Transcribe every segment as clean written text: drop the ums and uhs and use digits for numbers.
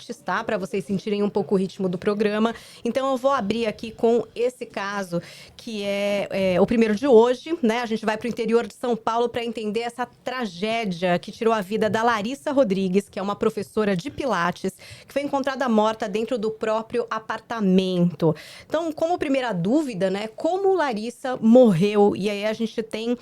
mortes, tá? Para vocês sentirem um pouco o ritmo do programa. Então eu vou abrir aqui com esse caso, que é o primeiro de hoje, né? A gente vai para o interior de São Paulo para entender essa tragédia que tirou a vida da Larissa Rodrigues, que é uma professora de Pilates, que foi encontrada morta dentro do próprio apartamento. Então, como primeira dúvida, né? Como Larissa morreu? E aí a gente tem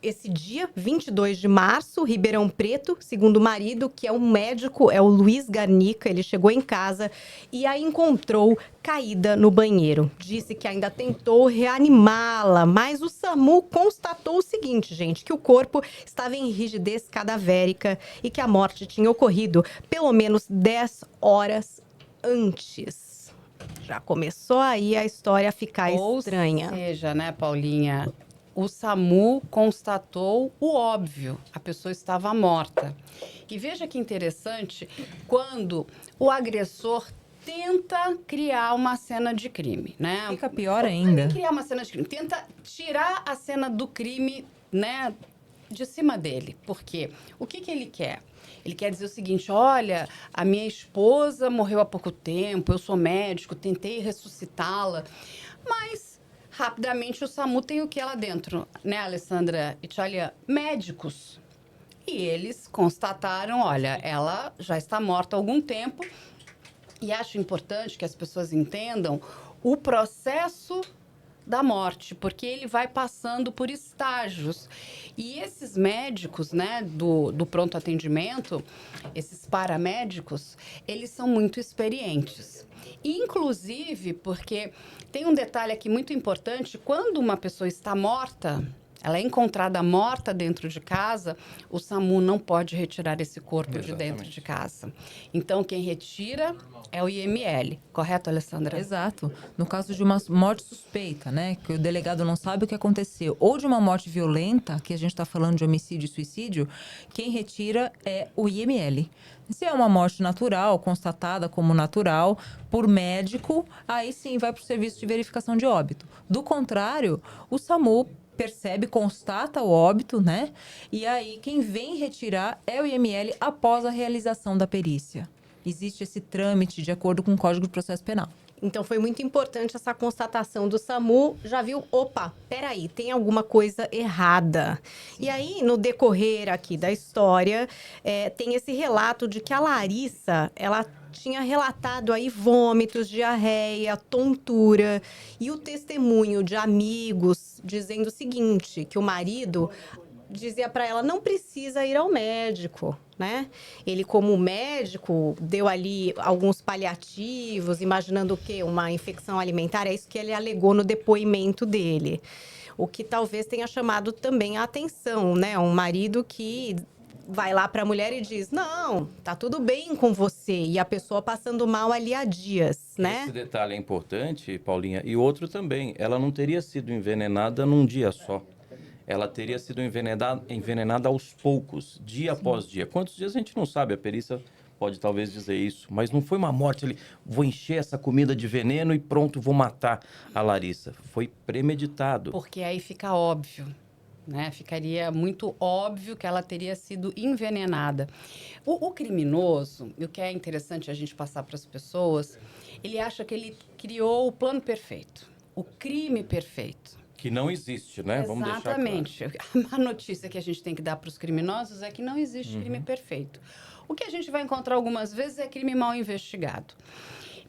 esse dia, 22 de março, Ribeirão Preto, segundo o marido, que é um médico, é o Luiz Garnica. Ele chegou em casa e a encontrou caída no banheiro. Disse que ainda tentou reanimá-la, mas o SAMU constatou o seguinte, gente, que o corpo estava em rigidez cadavérica e que a morte tinha ocorrido pelo menos 10 horas antes. Já começou aí a história a ficar estranha. Ou seja, né, Paulinha, o SAMU constatou o óbvio, a pessoa estava morta. E veja que interessante, quando o agressor tenta criar uma cena de crime, né? Fica pior ainda. Não criar uma cena de crime, tenta tirar a cena do crime, né, de cima dele. Por quê? O que ele quer? Ele quer dizer o seguinte, olha, a minha esposa morreu há pouco tempo, eu sou médico, tentei ressuscitá-la, mas rapidamente o SAMU tem o que lá dentro, né, Alessandra e Tchalia? Médicos. E eles constataram, olha, ela já está morta há algum tempo. E acho importante que as pessoas entendam o processo da morte, porque ele vai passando por estágios. E esses médicos, né, do pronto atendimento, esses paramédicos, eles são muito experientes. Inclusive, porque tem um detalhe aqui muito importante, quando uma pessoa está morta, ela é encontrada morta dentro de casa, o SAMU não pode retirar esse corpo de dentro de casa. Então, quem retira é o IML. Correto, Alessandra? Exato. No caso de uma morte suspeita, né? Que o delegado não sabe o que aconteceu. Ou de uma morte violenta, que a gente está falando de homicídio e suicídio, quem retira é o IML. Se é uma morte natural, constatada como natural, por médico, aí sim vai para o serviço de verificação de óbito. Do contrário, o SAMU percebe, constata o óbito, né? E aí quem vem retirar é o IML após a realização da perícia. Existe esse trâmite de acordo com o Código de Processo Penal. Então foi muito importante essa constatação do SAMU. Já viu, opa, peraí, tem alguma coisa errada. Sim. E aí, no decorrer aqui da história, tem esse relato de que a Larissa, ela tinha relatado aí vômitos, diarreia, tontura. E o testemunho de amigos dizendo o seguinte, que o marido dizia para ela, não precisa ir ao médico, né? Ele, como médico, deu ali alguns paliativos, imaginando o quê? Uma infecção alimentar, é isso que ele alegou no depoimento dele. O que talvez tenha chamado também a atenção, né? Um marido que vai lá para a mulher e diz, não, tá tudo bem com você. E a pessoa passando mal ali há dias, né? Esse detalhe é importante, Paulinha. E outro também, ela não teria sido envenenada num dia só. Ela teria sido envenenada aos poucos, dia após dia. Quantos dias a gente não sabe, a perícia pode talvez dizer isso. Mas não foi uma morte ali, vou encher essa comida de veneno e pronto, vou matar a Larissa. Foi premeditado. Porque aí fica óbvio, né? Ficaria muito óbvio que ela teria sido envenenada. O criminoso, e o que é interessante a gente passar para as pessoas, ele acha que ele criou o plano perfeito, o crime perfeito. Que não existe, né? Exatamente. Vamos deixar claro. A notícia que a gente tem que dar para os criminosos é que não existe crime perfeito. O que a gente vai encontrar algumas vezes é crime mal investigado.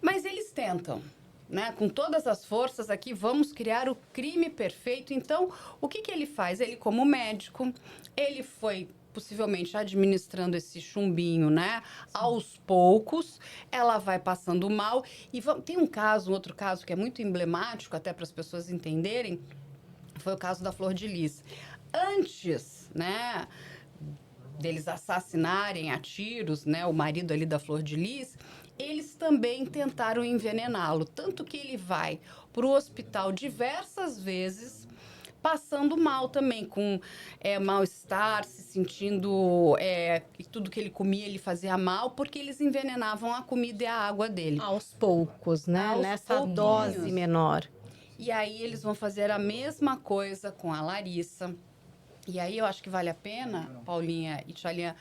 Mas eles tentam, né? Com todas as forças aqui, vamos criar o crime perfeito. Então, o que ele faz? Ele, como médico, ele foi possivelmente administrando esse chumbinho, né? Aos poucos, ela vai passando mal. E tem um outro caso que é muito emblemático, até para as pessoas entenderem, foi o caso da Flor de Lis. Antes, né, deles assassinarem a tiros, né, o marido ali da Flor de Lis, eles também tentaram envenená-lo. Tanto que ele vai para o hospital diversas vezes, passando mal também, com mal-estar, se sentindo que tudo que ele comia ele fazia mal, porque eles envenenavam a comida e a água dele. Aos poucos, né? Nessa dose menor. E aí eles vão fazer a mesma coisa com a Larissa. E aí eu acho que vale a pena, Paulinha e Tchalinha,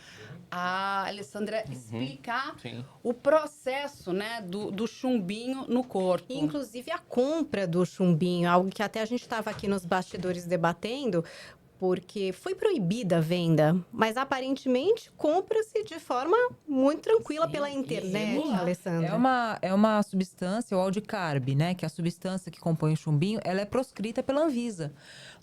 a Alessandra explicar Sim. o processo, né, do chumbinho no corpo. Inclusive a compra do chumbinho, algo que até a gente estava aqui nos bastidores debatendo, porque foi proibida a venda, mas aparentemente compra-se de forma muito tranquila Sim, pela e internet, regular. Alessandra. É uma substância, o aldicarb, né? Que é a substância que compõe o chumbinho, ela é proscrita pela Anvisa.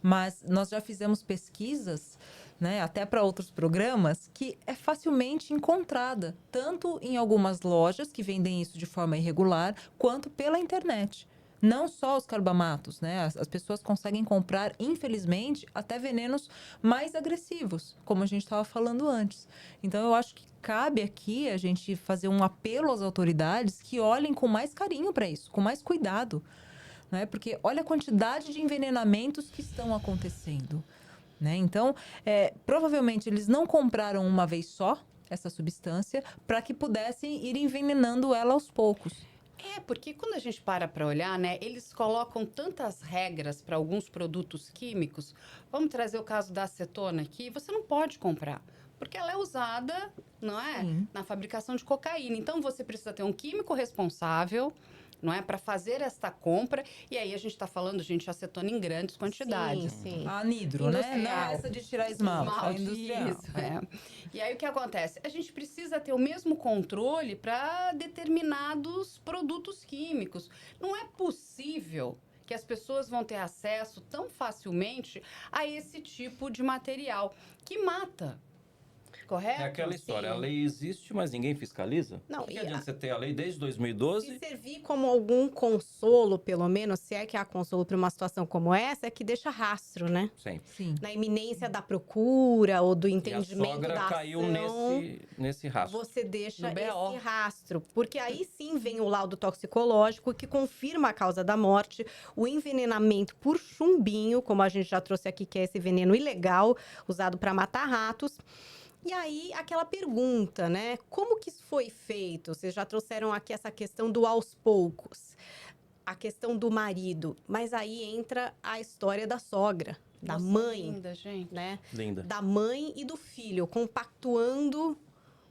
Mas nós já fizemos pesquisas, né, até para outros programas, que é facilmente encontrada, tanto em algumas lojas que vendem isso de forma irregular, quanto pela internet. Não só os carbamatos, né? As pessoas conseguem comprar, infelizmente, até venenos mais agressivos, como a gente estava falando antes. Então, eu acho que cabe aqui a gente fazer um apelo às autoridades que olhem com mais carinho para isso, com mais cuidado, né? Porque olha a quantidade de envenenamentos que estão acontecendo, né? Então, provavelmente eles não compraram uma vez só essa substância para que pudessem ir envenenando ela aos poucos. Porque quando a gente para olhar, né, eles colocam tantas regras para alguns produtos químicos. Vamos trazer o caso da acetona aqui. Você não pode comprar, porque ela é usada, não é, Sim. na fabricação de cocaína. Então, você precisa ter um químico responsável, não é, para fazer esta compra. E aí a gente está falando, gente, acetona em grandes quantidades. Sim. A anidro, né? Não Industrial. essa de tirar esmalte, a industrial. Isso, é. E aí o que acontece? A gente precisa ter o mesmo controle para determinados produtos químicos. Não é possível que as pessoas vão ter acesso tão facilmente a esse tipo de material que mata. Correto? É aquela história, Sim. a lei existe, mas ninguém fiscaliza. Não, O que e adianta a- você ter a lei desde Se 2012? servir como algum consolo, pelo menos, se é que há consolo para uma situação como essa, é que deixa rastro, né? Sempre. Sim. Na iminência da procura ou do E a entendimento sogra da caiu ação, nesse rastro. você deixa No BO. esse rastro. Porque aí sim vem o laudo toxicológico que confirma a causa da morte, o envenenamento por chumbinho, como a gente já trouxe aqui, que é esse veneno ilegal usado para matar ratos. E aí, aquela pergunta, né? Como que isso foi feito? Vocês já trouxeram aqui essa questão do aos poucos. A questão do marido. Mas aí entra a história da sogra, da Nossa, mãe, linda, gente. né? Linda. Da mãe e do filho, compactuando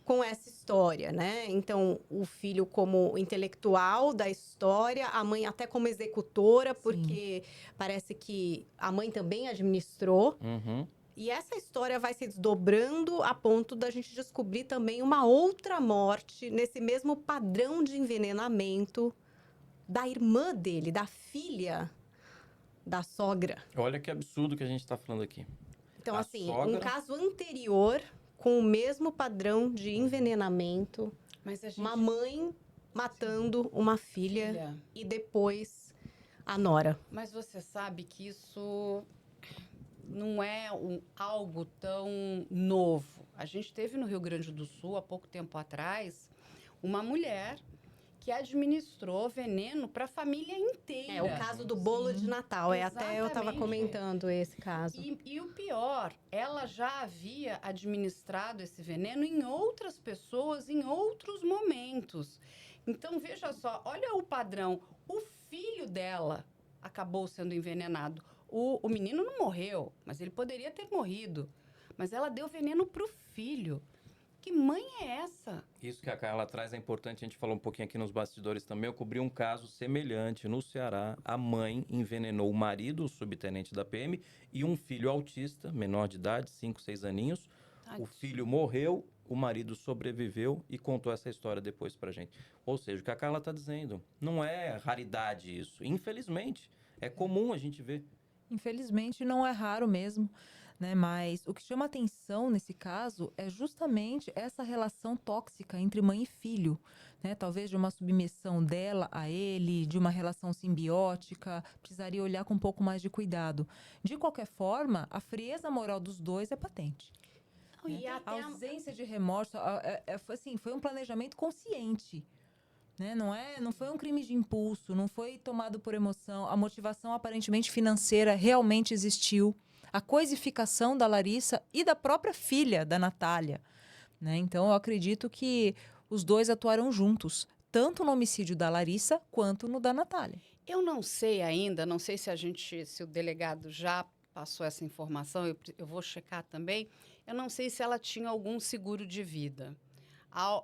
com essa história, né? Então, o filho como intelectual da história, a mãe até como executora, porque parece que a mãe também administrou. Uhum. E essa história vai se desdobrando a ponto da gente descobrir também uma outra morte nesse mesmo padrão de envenenamento da irmã dele, da filha da sogra. Olha que absurdo que a gente está falando aqui. Então, A assim, sogra- um caso anterior com o mesmo padrão de envenenamento, Mas a gente... uma mãe matando uma filha e depois a nora. Mas você sabe que isso não é algo tão novo. A gente teve no Rio Grande do Sul, há pouco tempo atrás, uma mulher que administrou veneno para a família inteira. É o caso do bolo de Natal. Até eu estava Exatamente. comentando esse caso. E o pior, ela já havia administrado esse veneno em outras pessoas em outros momentos. Então, veja só, olha o padrão. O filho dela acabou sendo envenenado. O menino não morreu, mas ele poderia ter morrido. Mas ela deu veneno para o filho. Que mãe é essa? Isso que a Carla traz é importante, a gente falou um pouquinho aqui nos bastidores também. Eu cobri um caso semelhante no Ceará. A mãe envenenou o marido, o subtenente da PM, e um filho autista, menor de idade, 5, 6 aninhos. Tadinho. O filho morreu, o marido sobreviveu e contou essa história depois pra gente. Ou seja, o que a Carla tá dizendo, não é raridade isso. Infelizmente, é comum a gente ver. Infelizmente, não é raro mesmo, né? Mas o que chama atenção nesse caso é justamente essa relação tóxica entre mãe e filho, né? Talvez de uma submissão dela a ele, de uma relação simbiótica, precisaria olhar com um pouco mais de cuidado. De qualquer forma, a frieza moral dos dois é patente. E A até ausência de remorso, foi um planejamento consciente. Né? Não foi um crime de impulso, não foi tomado por emoção. A motivação aparentemente financeira realmente existiu. A coisificação da Larissa e da própria filha, da Natália. Né? Então, eu acredito que os dois atuaram juntos, tanto no homicídio da Larissa quanto no da Natália. Eu não sei ainda, não sei se o delegado já passou essa informação, eu vou checar também. Eu não sei se ela tinha algum seguro de vida.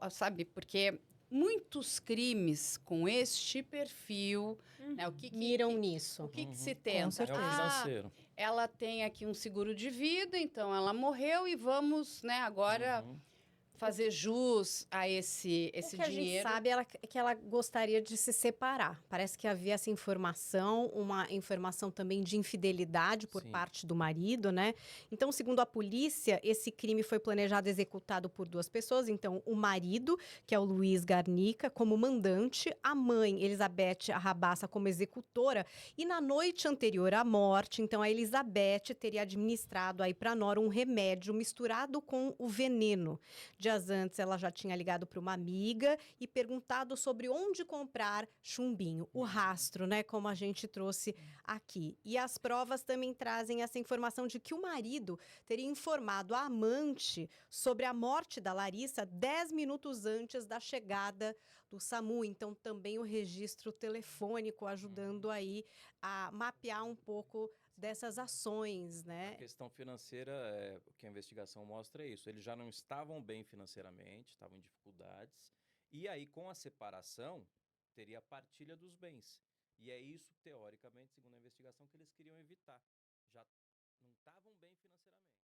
Sabe, porque muitos crimes com este perfil, né, Miram nisso. o que se tenta? Com certeza. É o financeiro. Ela tem aqui um seguro de vida, então ela morreu e vamos, né, agora fazer jus a esse O que a gente dinheiro. sabe é que ela gostaria de se separar. Parece que havia essa informação, uma informação também de infidelidade por Sim. parte do marido, né? Então, segundo a polícia, esse crime foi planejado e executado por duas pessoas. Então, o marido, que é o Luiz Garnica, como mandante, a mãe, Elizabeth Arrabassa, como executora. E na noite anterior à morte, então, a Elizabeth teria administrado aí para Nora um remédio misturado com o veneno. Dias antes, ela já tinha ligado para uma amiga e perguntado sobre onde comprar chumbinho. O rastro, né? Como a gente trouxe aqui. E as provas também trazem essa informação de que o marido teria informado a amante sobre a morte da Larissa 10 minutos antes da chegada do SAMU. Então, também o registro telefônico ajudando aí a mapear um pouco dessas ações, A né? questão financeira, o que a investigação mostra é isso. Eles já não estavam bem financeiramente, estavam em dificuldades. E aí, com a separação, teria a partilha dos bens. E é isso, teoricamente, segundo a investigação, que eles queriam evitar. Já não estavam bem financeiramente.